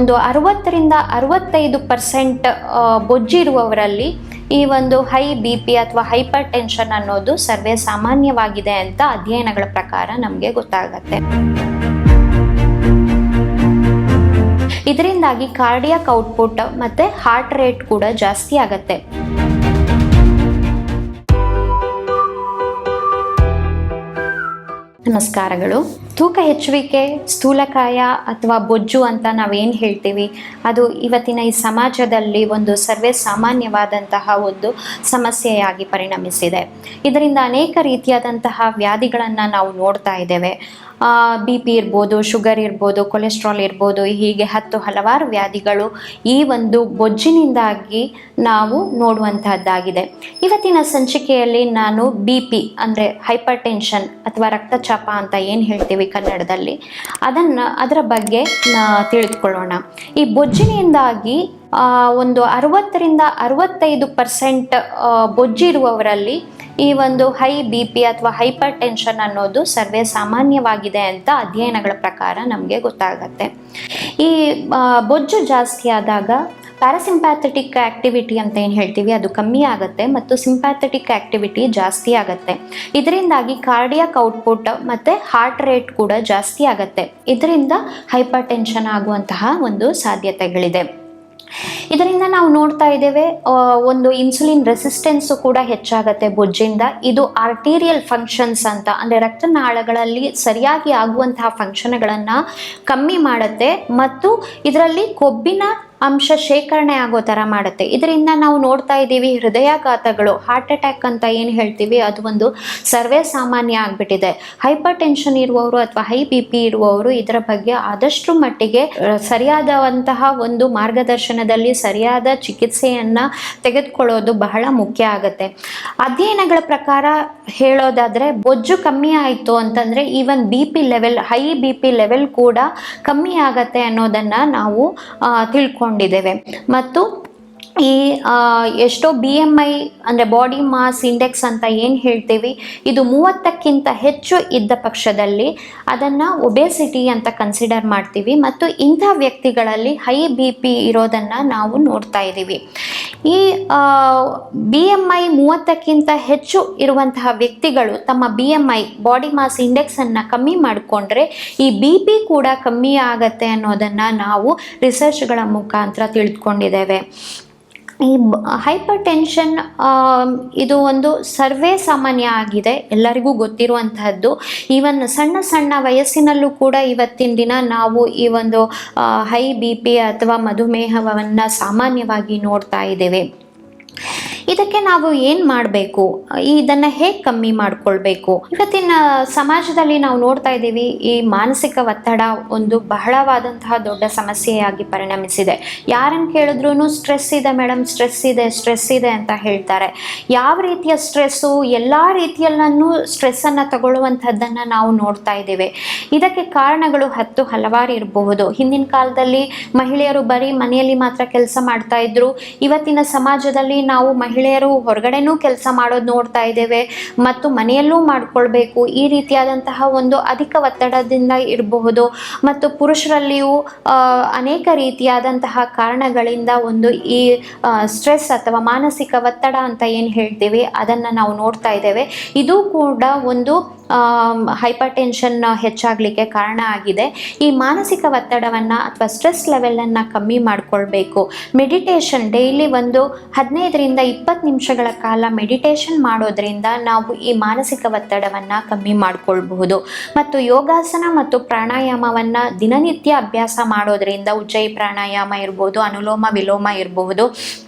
ಒಂದು 60-65% ಬೊಜ್ಜಿರುವವರಲ್ಲಿ ಈ ಒಂದು ಹೈ BP ಅಥವಾ ಹೈಪರ್ ಟೆನ್ಷನ್ ಅನ್ನೋದು ಸರ್ವೇ ಸಾಮಾನ್ಯವಾಗಿದೆ ಅಂತ ಅಧ್ಯಯನಗಳ ಪ್ರಕಾರ ನಮಗೆ ಗೊತ್ತಾಗತ್ತೆ. ಇದರಿಂದಾಗಿ ಕಾರ್ಡಿಯಾಕ್ ಔಟ್ಪುಟ್ ಮತ್ತೆ ಹಾರ್ಟ್ ರೇಟ್ ಕೂಡ ಜಾಸ್ತಿ ಆಗತ್ತೆ. ನಮಸ್ಕಾರಗಳು. ತೂಕ ಹೆಚ್ಚುವಿಕೆ, ಸ್ಥೂಲಕಾಯ ಅಥವಾ ಬೊಜ್ಜು ಅಂತ ನಾವೇನು ಹೇಳ್ತೀವಿ, ಅದು ಇವತ್ತಿನ ಈ ಸಮಾಜದಲ್ಲಿ ಒಂದು ಸರ್ವೇ ಸಾಮಾನ್ಯವಾದಂತಹ ಒಂದು ಸಮಸ್ಯೆಯಾಗಿ ಪರಿಣಮಿಸಿದೆ. ಇದರಿಂದ ಅನೇಕ ರೀತಿಯಾದಂತಹ ವ್ಯಾಧಿಗಳನ್ನು ನಾವು ನೋಡ್ತಾ ಇದ್ದೇವೆ. BP ಇರ್ಬೋದು, ಶುಗರ್ ಇರ್ಬೋದು, ಕೊಲೆಸ್ಟ್ರಾಲ್ ಇರ್ಬೋದು, ಹೀಗೆ ಹಲವಾರು ವ್ಯಾಧಿಗಳು ಈ ಒಂದು ಬೊಜ್ಜಿನಿಂದಾಗಿ ನಾವು ನೋಡುವಂತಹದ್ದಾಗಿದೆ. ಇವತ್ತಿನ ಸಂಚಿಕೆಯಲ್ಲಿ ನಾನು BP ಅಂದರೆ ಹೈಪರ್ ಟೆನ್ಷನ್ ಅಥವಾ ರಕ್ತಚಾಪ ಅಂತ ಏನು ಹೇಳ್ತೀವಿ ಕನ್ನಡದಲ್ಲಿ, ಅದರ ಬಗ್ಗೆ ತಿಳಿದುಕೊಳ್ಳೋಣ. ಈ ಬೊಜ್ಜಿನಿಂದಾಗಿ ಒಂದು 60-65% ಬೊಜ್ಜಿರುವವರಲ್ಲಿ ಈ ಒಂದು ಹೈ BP ಅಥವಾ ಹೈಪರ್ ಟೆನ್ಷನ್ ಅನ್ನೋದು ಸರ್ವೇ ಸಾಮಾನ್ಯವಾಗಿದೆ ಅಂತ ಅಧ್ಯಯನಗಳ ಪ್ರಕಾರ ನಮಗೆ ಗೊತ್ತಾಗತ್ತೆ. ಈ ಬೊಜ್ಜು ಜಾಸ್ತಿ ಆದಾಗ ಪ್ಯಾರಾಸಿಂಪ್ಯಾಥೆಟಿಕ್ ಆಕ್ಟಿವಿಟಿ ಅಂತ ಏನು ಹೇಳ್ತೀವಿ ಅದು ಕಮ್ಮಿ ಆಗುತ್ತೆ ಮತ್ತು ಸಿಂಪ್ಯಾಥೆಟಿಕ್ ಆಕ್ಟಿವಿಟಿ ಜಾಸ್ತಿ ಆಗುತ್ತೆ. ಇದರಿಂದಾಗಿ ಕಾರ್ಡಿಯಾಕ್ ಔಟ್ಪುಟ್ ಮತ್ತು ಹಾರ್ಟ್ ರೇಟ್ ಕೂಡ ಜಾಸ್ತಿ ಆಗುತ್ತೆ. ಇದರಿಂದ ಹೈಪರ್ ಟೆನ್ಷನ್ ಆಗುವಂತಹ ಒಂದು ಸಾಧ್ಯತೆಗಳಿದೆ. ಇದರಿಂದ ನಾವು ನೋಡ್ತಾ ಇದ್ದೇವೆ ಒಂದು ಇನ್ಸುಲಿನ್ ರೆಸಿಸ್ಟೆನ್ಸು ಕೂಡ ಹೆಚ್ಚಾಗುತ್ತೆ ಬೊಜ್ಜಿಂದ. ಇದು ಆರ್ಟೀರಿಯಲ್ ಫಂಕ್ಷನ್ಸ್ ಅಂತ ಅಂದರೆ ರಕ್ತನಾಳಗಳಲ್ಲಿ ಸರಿಯಾಗಿ ಆಗುವಂತಹ ಫಂಕ್ಷನ್ಗಳನ್ನು ಕಮ್ಮಿ ಮಾಡುತ್ತೆ ಮತ್ತು ಇದರಲ್ಲಿ ಕೊಬ್ಬಿನ ಅಂಶ ಶೇಖರಣೆ ಆಗೋ ಥರ ಮಾಡುತ್ತೆ. ಇದರಿಂದ ನಾವು ನೋಡ್ತಾ ಇದ್ದೀವಿ ಹೃದಯಾಘಾತಗಳು, ಹಾರ್ಟ್ ಅಟ್ಯಾಕ್ ಅಂತ ಏನು ಹೇಳ್ತೀವಿ ಅದು ಒಂದು ಸರ್ವೇ ಸಾಮಾನ್ಯ ಆಗಿಬಿಟ್ಟಿದೆ. ಹೈಪರ್ ಟೆನ್ಷನ್ ಇರುವವರು ಅಥವಾ ಹೈ BP ಇರುವವರು ಇದರ ಬಗ್ಗೆ ಆದಷ್ಟು ಮಟ್ಟಿಗೆ ಸರಿಯಾದಂತಹ ಒಂದು ಮಾರ್ಗದರ್ಶನದಲ್ಲಿ ಸರಿಯಾದ ಚಿಕಿತ್ಸೆಯನ್ನು ತೆಗೆದುಕೊಳ್ಳೋದು ಬಹಳ ಮುಖ್ಯ ಆಗುತ್ತೆ. ಅಧ್ಯಯನಗಳ ಪ್ರಕಾರ ಹೇಳೋದಾದರೆ ಬೊಜ್ಜು ಕಮ್ಮಿ ಆಯಿತು ಅಂತಂದರೆ even BP level, high BP level ಕೂಡ ಕಮ್ಮಿ ಆಗತ್ತೆ ಅನ್ನೋದನ್ನು ನಾವು ತಿಳ್ಕೊಂಡಿದ್ದೇವೆ. ಮತ್ತು ಈ ಎಷ್ಟೋ BMI ಅಂದರೆ ಬಾಡಿ ಮಾಸ್ ಇಂಡೆಕ್ಸ್ ಅಂತ ಏನು ಹೇಳ್ತೀವಿ ಇದು 30ಕ್ಕಿಂತ ಹೆಚ್ಚು ಇದ್ದ ಪಕ್ಷದಲ್ಲಿ ಅದನ್ನು ಒಬೆಸಿಟಿ ಅಂತ ಕನ್ಸಿಡರ್ ಮಾಡ್ತೀವಿ ಮತ್ತು ಇಂಥ ವ್ಯಕ್ತಿಗಳಲ್ಲಿ ಹೈ BP ಇರೋದನ್ನು ನಾವು ನೋಡ್ತಾ ಇದ್ದೀವಿ. ಈ BMI 30ಕ್ಕಿಂತ ಹೆಚ್ಚು ಇರುವಂತಹ ವ್ಯಕ್ತಿಗಳು ತಮ್ಮ BMI ಬಾಡಿ ಮಾಸ್ ಇಂಡೆಕ್ಸನ್ನು ಕಮ್ಮಿ ಮಾಡಿಕೊಂಡ್ರೆ ಈ BP ಕೂಡ ಕಮ್ಮಿ ಆಗತ್ತೆ ಅನ್ನೋದನ್ನು ನಾವು ರಿಸರ್ಚ್ಗಳ ಮುಖಾಂತರ ತಿಳಿದುಕೊಂಡಿದ್ದೇವೆ. ಈ ಹೈಪರ್ ಟೆನ್ಷನ್ ಇದು ಒಂದು ಸರ್ವೇ ಸಾಮಾನ್ಯ ಆಗಿದೆ, ಎಲ್ಲರಿಗೂ ಗೊತ್ತಿರುವಂತಹದ್ದು. ಈವನ್ ಸಣ್ಣ ವಯಸ್ಸಿನಲ್ಲೂ ಕೂಡ ಇವತ್ತಿನ ದಿನ ನಾವು ಈ ಒಂದು ಹೈ BP ಅಥವಾ ಮಧುಮೇಹವನ್ನು ಸಾಮಾನ್ಯವಾಗಿ ನೋಡ್ತಾ ಇದ್ದೇವೆ. ಇದಕ್ಕೆ ನಾವು ಏನು ಮಾಡಬೇಕು, ಇದನ್ನು ಹೇಗೆ ಕಮ್ಮಿ ಮಾಡಿಕೊಳ್ಬೇಕು? ಇವತ್ತಿನ ಸಮಾಜದಲ್ಲಿ ನಾವು ನೋಡ್ತಾ ಇದ್ದೀವಿ ಈ ಮಾನಸಿಕ ಒತ್ತಡ ಒಂದು ಬಹಳವಾದಂತಹ ದೊಡ್ಡ ಸಮಸ್ಯೆಯಾಗಿ ಪರಿಣಮಿಸಿದೆ. ಯಾರನ್ನು ಕೇಳಿದ್ರೂ ಸ್ಟ್ರೆಸ್ ಇದೆ ಮೇಡಮ್, ಸ್ಟ್ರೆಸ್ ಇದೆ ಅಂತ ಹೇಳ್ತಾರೆ. ಯಾವ ರೀತಿಯ ಸ್ಟ್ರೆಸ್ಸು, ಎಲ್ಲ ರೀತಿಯಲ್ಲೂ ಸ್ಟ್ರೆಸ್ಸನ್ನು ತಗೊಳ್ಳುವಂಥದ್ದನ್ನು ನಾವು ನೋಡ್ತಾ ಇದ್ದೇವೆ. ಇದಕ್ಕೆ ಕಾರಣಗಳು ಹಲವಾರು ಇರಬಹುದು. ಹಿಂದಿನ ಕಾಲದಲ್ಲಿ ಮಹಿಳೆಯರು ಬರೀ ಮನೆಯಲ್ಲಿ ಮಾತ್ರ ಕೆಲಸ ಮಾಡ್ತಾ ಇದ್ರು. ಇವತ್ತಿನ ಸಮಾಜದಲ್ಲಿ ನಾವು ಮಹಿಳೆಯರು ಹೊರಗಡೆನೂ ಕೆಲಸ ಮಾಡೋದು ನೋಡ್ತಾ ಇದ್ದೇವೆ ಮತ್ತು ಮನೆಯಲ್ಲೂ ಮಾಡಿಕೊಳ್ಬೇಕು. ಈ ರೀತಿಯಾದಂತಹ ಒಂದು ಅಧಿಕ ಒತ್ತಡದಿಂದ ಇರಬಹುದು ಮತ್ತು ಪುರುಷರಲ್ಲಿಯೂ ಅನೇಕ ರೀತಿಯಾದಂತಹ ಕಾರಣಗಳಿಂದ ಒಂದು ಈ ಸ್ಟ್ರೆಸ್ ಅಥವಾ ಮಾನಸಿಕ ಒತ್ತಡ ಅಂತ ಏನು ಹೇಳ್ತೀವಿ ಅದನ್ನು ನಾವು ನೋಡ್ತಾ ಇದ್ದೇವೆ. ಇದು ಕೂಡ ಒಂದು ಹೈಪರ್ ಟೆನ್ಷನ್ ಹೆಚ್ಚಾಗಲಿಕ್ಕೆ ಕಾರಣ ಆಗಿದೆ. ಈ ಮಾನಸಿಕ ಒತ್ತಡವನ್ನು ಅಥವಾ ಸ್ಟ್ರೆಸ್ ಲೆವೆಲನ್ನು ಕಮ್ಮಿ ಮಾಡಿಕೊಳ್ಬೇಕು. ಮೆಡಿಟೇಷನ್ ಡೈಲಿ ಒಂದು 15-20 ನಿಮಿಷಗಳ ಕಾಲ ಮೆಡಿಟೇಷನ್ ಮಾಡೋದ್ರಿಂದ ನಾವು ಈ ಮಾನಸಿಕ ಒತ್ತಡವನ್ನು ಕಮ್ಮಿ ಮಾಡಿಕೊಳ್ಬಹುದು. ಮತ್ತು ಯೋಗಾಸನ ಮತ್ತು ಪ್ರಾಣಾಯಾಮವನ್ನು ದಿನನಿತ್ಯ ಅಭ್ಯಾಸ ಮಾಡೋದ್ರಿಂದ ಉಜ್ಜಯಿ ಪ್ರಾಣಾಯಾಮ ಇರ್ಬೋದು, ಅನುಲೋಮ ವಿಲೋಮ ಇರಬಹುದು,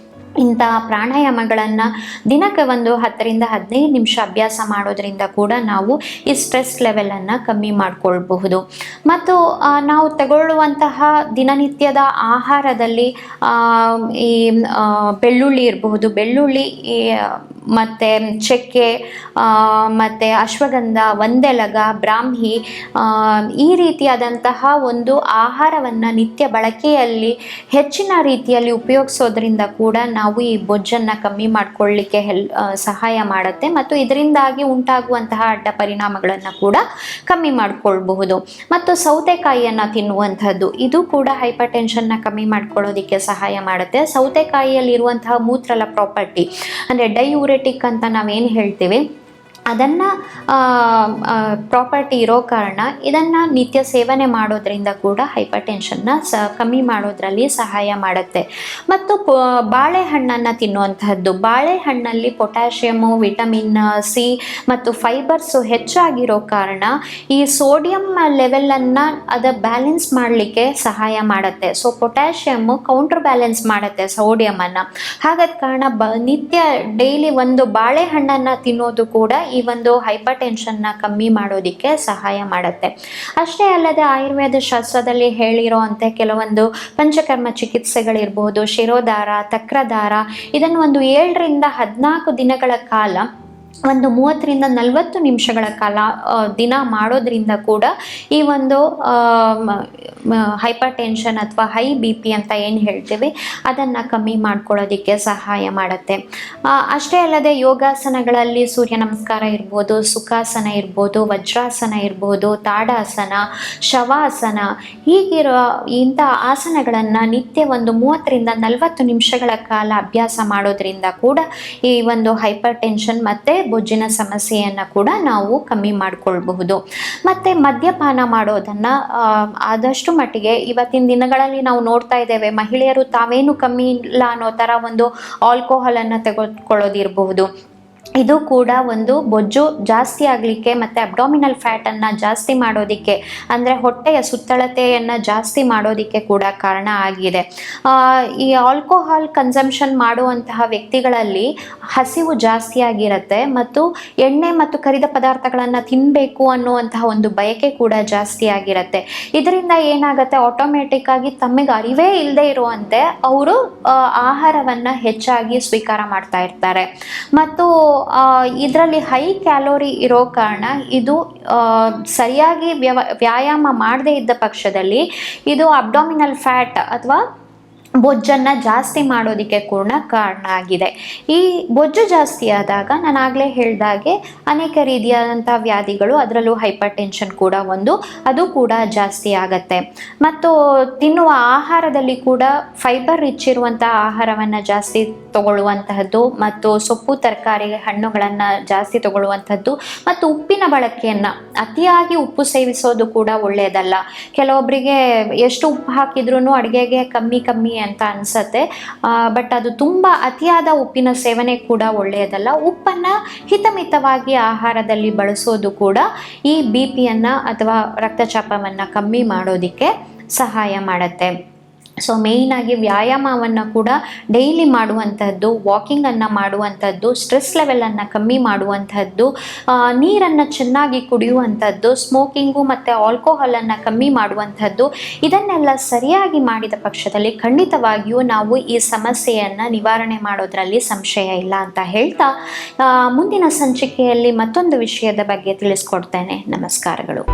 ಇಂತಹ ಪ್ರಾಣಾಯಾಮಗಳನ್ನು ದಿನಕ್ಕೆ ಒಂದು 10-15 ನಿಮಿಷ ಅಭ್ಯಾಸ ಮಾಡೋದ್ರಿಂದ ಕೂಡ ನಾವು ಈ ಸ್ಟ್ರೆಸ್ ಲೆವೆಲನ್ನು ಕಮ್ಮಿ ಮಾಡಿಕೊಳ್ಬಹುದು. ಮತ್ತು ನಾವು ತಗೊಳ್ಳುವಂತಹ ದಿನನಿತ್ಯದ ಆಹಾರದಲ್ಲಿ ಈ ಬೆಳ್ಳುಳ್ಳಿ ಇರಬಹುದು, ಬೆಳ್ಳುಳ್ಳಿ ಮತ್ತು ಚಕ್ಕೆ, ಮತ್ತು ಅಶ್ವಗಂಧ, ಒಂದೆಲಗ, ಬ್ರಾಹ್ಮಿ, ಈ ರೀತಿಯಾದಂತಹ ಒಂದು ಆಹಾರವನ್ನು ನಿತ್ಯ ಬಳಕೆಯಲ್ಲಿ ಹೆಚ್ಚಿನ ರೀತಿಯಲ್ಲಿ ಉಪಯೋಗಿಸೋದ್ರಿಂದ ಕೂಡ ನಾವು ಈ ಬೊಜ್ಜನ್ನು ಕಮ್ಮಿ ಮಾಡಿಕೊಳ್ಳಿಕ್ಕೆ ಸಹಾಯ ಮಾಡುತ್ತೆ ಮತ್ತು ಇದರಿಂದಾಗಿ ಉಂಟಾಗುವಂತಹ ಅಡ್ಡ ಪರಿಣಾಮಗಳನ್ನು ಕೂಡ ಕಮ್ಮಿ ಮಾಡಿಕೊಳ್ಬಹುದು. ಮತ್ತು ಸೌತೆಕಾಯಿಯನ್ನು ತಿನ್ನುವಂಥದ್ದು ಇದು ಕೂಡ ಹೈಪರ್ ಟೆನ್ಷನ್ನ ಕಮ್ಮಿ ಮಾಡ್ಕೊಳ್ಳೋದಕ್ಕೆ ಸಹಾಯ ಮಾಡುತ್ತೆ. ಸೌತೆಕಾಯಿಯಲ್ಲಿರುವಂತಹ ಮೂತ್ರಲ ಪ್ರಾಪರ್ಟಿ ಅಂದರೆ ಡೈಯೂರೆಟಿಕ್ ಅಂತ ನಾವೇನು ಹೇಳ್ತೀವಿ ಅದನ್ನು ಪ್ರಾಪರ್ಟಿ ಇರೋ ಕಾರಣ ಇದನ್ನು ನಿತ್ಯ ಸೇವನೆ ಮಾಡೋದ್ರಿಂದ ಕೂಡ ಹೈಪರ್ ಟೆನ್ಷನ್ನ ಕಮ್ಮಿ ಮಾಡೋದ್ರಲ್ಲಿ ಸಹಾಯ ಮಾಡುತ್ತೆ. ಮತ್ತು ಬಾಳೆಹಣ್ಣನ್ನು ತಿನ್ನುವಂತಹದ್ದು, ಬಾಳೆಹಣ್ಣಲ್ಲಿ ಪೊಟ್ಯಾಷಿಯಮು, ವಿಟಮಿನ್ ಸಿ ಮತ್ತು ಫೈಬರ್ಸು ಹೆಚ್ಚಾಗಿರೋ ಕಾರಣ ಈ ಸೋಡಿಯಂ ಲೆವೆಲನ್ನು ಬ್ಯಾಲೆನ್ಸ್ ಮಾಡಲಿಕ್ಕೆ ಸಹಾಯ ಮಾಡುತ್ತೆ. ಸೊ ಪೊಟ್ಯಾಷಿಯಮ್ಮು ಕೌಂಟರ್ ಬ್ಯಾಲೆನ್ಸ್ ಮಾಡುತ್ತೆ ಸೋಡಿಯಮನ್ನು. ಹಾಗಾದ ಕಾರಣ ನಿತ್ಯ ಡೈಲಿ ಒಂದು ಬಾಳೆಹಣ್ಣನ್ನು ತಿನ್ನೋದು ಕೂಡ ಈ ಒಂದು ಹೈಪರ್ ಟೆನ್ಷನ್ನ ಕಮ್ಮಿ ಮಾಡೋದಕ್ಕೆ ಸಹಾಯ ಮಾಡುತ್ತೆ. ಅಷ್ಟೇ ಅಲ್ಲದೆ ಆಯುರ್ವೇದ ಶಾಸ್ತ್ರದಲ್ಲಿ ಹೇಳಿರೋ ಅಂತೆ ಕೆಲವೊಂದು ಪಂಚಕರ್ಮ ಚಿಕಿತ್ಸೆಗಳಿರ್ಬೋದು, ಶಿರೋದಾರ, ತಕ್ರದಾರ, ಇದನ್ನು ಒಂದು 7 ರಿಂದ 14 ದಿನಗಳ ಕಾಲ ಒಂದು 30 ರಿಂದ 40 ನಿಮಿಷಗಳ ಕಾಲ ದಿನ ಮಾಡೋದ್ರಿಂದ ಕೂಡ ಈ ಒಂದು ಹೈಪರ್ ಟೆನ್ಷನ್ ಅಥವಾ ಹೈ ಬಿ ಪಿ ಅಂತ ಏನು ಹೇಳ್ತೀವಿ ಅದನ್ನು ಕಮ್ಮಿ ಮಾಡ್ಕೊಳ್ಳೋದಕ್ಕೆ ಸಹಾಯ ಮಾಡುತ್ತೆ. ಅಷ್ಟೇ ಅಲ್ಲದೆ ಯೋಗಾಸನಗಳಲ್ಲಿ ಸೂರ್ಯ ನಮಸ್ಕಾರ ಇರ್ಬೋದು, ಸುಖಾಸನ ಇರ್ಬೋದು, ವಜ್ರಾಸನ ಇರ್ಬೋದು, ತಾಡಾಸನ, ಶವಾಸನ, ಹೀಗಿರೋ ಇಂಥ ಆಸನಗಳನ್ನು ನಿತ್ಯ ಒಂದು 30 ರಿಂದ 40 ನಿಮಿಷಗಳ ಕಾಲ ಅಭ್ಯಾಸ ಮಾಡೋದ್ರಿಂದ ಕೂಡ ಈ ಒಂದು ಹೈಪರ್ ಟೆನ್ಷನ್ ಮತ್ತು ಬೊಜ್ಜಿನ ಸಮಸ್ಯೆಯನ್ನು ಕೂಡ ನಾವು ಕಮ್ಮಿ ಮಾಡಿಕೊಳ್ಬಹುದು. ಮತ್ತು ಮದ್ಯಪಾನ ಮಾಡೋದನ್ನು ಆದಷ್ಟು ಮಟ್ಟಿಗೆ ಇವತ್ತಿನ ದಿನಗಳಲ್ಲಿ ನಾವು ನೋಡ್ತಾ ಇದ್ದೇವೆ. ಮಹಿಳೆಯರು ತಾವೇನು ಕಮ್ಮಿ ಇಲ್ಲ ಅನ್ನೋ ಥರ ಒಂದು ಆಲ್ಕೋಹಾಲನ್ನು ತೆಗೆದುಕೊಳ್ಳೋದಿರಬಹುದು. ಇದು ಕೂಡ ಒಂದು ಬೊಜ್ಜು ಜಾಸ್ತಿ ಆಗಲಿಕ್ಕೆ ಮತ್ತು ಅಬ್ಡಾಮಿನಲ್ ಫ್ಯಾಟನ್ನು ಜಾಸ್ತಿ ಮಾಡೋದಕ್ಕೆ, ಅಂದರೆ ಹೊಟ್ಟೆಯ ಸುತ್ತಳತೆಯನ್ನು ಜಾಸ್ತಿ ಮಾಡೋದಕ್ಕೆ ಕೂಡ ಕಾರಣ ಆಗಿದೆ. ಈ ಆಲ್ಕೋಹಾಲ್ ಕನ್ಸಂಪ್ಷನ್ ಮಾಡುವಂತಹ ವ್ಯಕ್ತಿಗಳಲ್ಲಿ ಹಸಿವು ಜಾಸ್ತಿ ಆಗಿರುತ್ತೆ ಮತ್ತು ಎಣ್ಣೆ ಮತ್ತು ಕರಿದ ಪದಾರ್ಥಗಳನ್ನು ತಿನ್ನಬೇಕು ಅನ್ನುವಂತಹ ಒಂದು ಬಯಕೆ ಕೂಡ ಜಾಸ್ತಿ ಆಗಿರುತ್ತೆ. ಇದರಿಂದ ಏನಾಗುತ್ತೆ, ಆಟೋಮೆಟಿಕ್ ಆಗಿ ತಮಗೆ ಅರಿವೇ ಇಲ್ಲದೆ ಇರುವಂತೆ ಅವರು ಆಹಾರವನ್ನು ಹೆಚ್ಚಾಗಿ ಸ್ವೀಕಾರ ಮಾಡ್ತಾ ಇರ್ತಾರೆ. ಮತ್ತು ಇದರಲ್ಲಿ ಹೈ ಕ್ಯಾಲೋರಿ ಇರೋ ಕಾರಣ ಇದು ಸರಿಯಾಗಿ ವ್ಯಾಯಾಮ ಮಾಡದೇ ಇದ್ದ ಪಕ್ಷದಲ್ಲಿ ಇದು ಅಬ್ಡಾಮಿನಲ್ ಫ್ಯಾಟ್ ಅಥವಾ ಬೊಜ್ಜನ್ನು ಜಾಸ್ತಿ ಮಾಡೋದಕ್ಕೆ ಕೂಡ ಕಾರಣ ಆಗಿದೆ. ಈ ಬೊಜ್ಜು ಜಾಸ್ತಿ ಆದಾಗ ನಾನು ಆಗಲೇ ಹೇಳಿದಾಗೆ ಅನೇಕ ರೀತಿಯಾದಂಥ ವ್ಯಾಧಿಗಳು, ಅದರಲ್ಲೂ ಹೈಪರ್ ಟೆನ್ಷನ್ ಕೂಡ ಒಂದು, ಅದು ಕೂಡ ಜಾಸ್ತಿ ಆಗತ್ತೆ. ಮತ್ತು ತಿನ್ನುವ ಆಹಾರದಲ್ಲಿ ಕೂಡ ಫೈಬರ್ ರಿಚ್ ಇರುವಂಥ ಆಹಾರವನ್ನು ಜಾಸ್ತಿ ತಗೊಳ್ಳುವಂತಹದ್ದು ಮತ್ತು ಸೊಪ್ಪು ತರಕಾರಿ ಹಣ್ಣುಗಳನ್ನು ಜಾಸ್ತಿ ತಗೊಳ್ಳುವಂಥದ್ದು ಮತ್ತು ಉಪ್ಪಿನ ಬಳಕೆಯನ್ನು, ಅತಿಯಾಗಿ ಉಪ್ಪು ಸೇವಿಸೋದು ಕೂಡ ಒಳ್ಳೆಯದಲ್ಲ. ಕೆಲವೊಬ್ಬರಿಗೆ ಎಷ್ಟು ಉಪ್ಪು ಹಾಕಿದ್ರೂ ಅಡುಗೆಗೆ ಕಮ್ಮಿ ಅಂತ ಅನಿಸತ್ತೆ. ಬಟ್ ಅದು ತುಂಬ ಅತಿಯಾದ ಉಪ್ಪಿನ ಸೇವನೆ ಕೂಡ ಒಳ್ಳೆಯದಲ್ಲ. ಉಪ್ಪನ್ನು ಹಿತಮಿತವಾಗಿ ಆಹಾರದಲ್ಲಿ ಬಳಸೋದು ಕೂಡ ಈ ಬಿ ಪಿಯನ್ನು ಅಥವಾ ರಕ್ತಚಾಪವನ್ನು ಕಮ್ಮಿ ಮಾಡೋದಕ್ಕೆ ಸಹಾಯ ಮಾಡುತ್ತೆ. ಸೊ ಮೇಯ್ನಾಗಿ ವ್ಯಾಯಾಮವನ್ನು ಕೂಡ ಡೈಲಿ ಮಾಡುವಂಥದ್ದು, ವಾಕಿಂಗನ್ನು ಮಾಡುವಂಥದ್ದು, ಸ್ಟ್ರೆಸ್ ಲೆವೆಲನ್ನು ಕಮ್ಮಿ ಮಾಡುವಂಥದ್ದು, ನೀರನ್ನು ಚೆನ್ನಾಗಿ ಕುಡಿಯುವಂಥದ್ದು, ಸ್ಮೋಕಿಂಗು ಮತ್ತು ಆಲ್ಕೋಹಾಲನ್ನು ಕಮ್ಮಿ ಮಾಡುವಂಥದ್ದು, ಇದನ್ನೆಲ್ಲ ಸರಿಯಾಗಿ ಮಾಡಿದ ಪಕ್ಷದಲ್ಲಿ ಖಂಡಿತವಾಗಿಯೂ ನಾವು ಈ ಸಮಸ್ಯೆಯನ್ನು ನಿವಾರಣೆ ಮಾಡೋದರಲ್ಲಿ ಸಂಶಯ ಇಲ್ಲ ಅಂತ ಹೇಳ್ತಾ ಮುಂದಿನ ಸಂಚಿಕೆಯಲ್ಲಿ ಮತ್ತೊಂದು ವಿಷಯದ ಬಗ್ಗೆ ತಿಳಿಸ್ಕೊಡ್ತೇನೆ. ನಮಸ್ಕಾರಗಳು.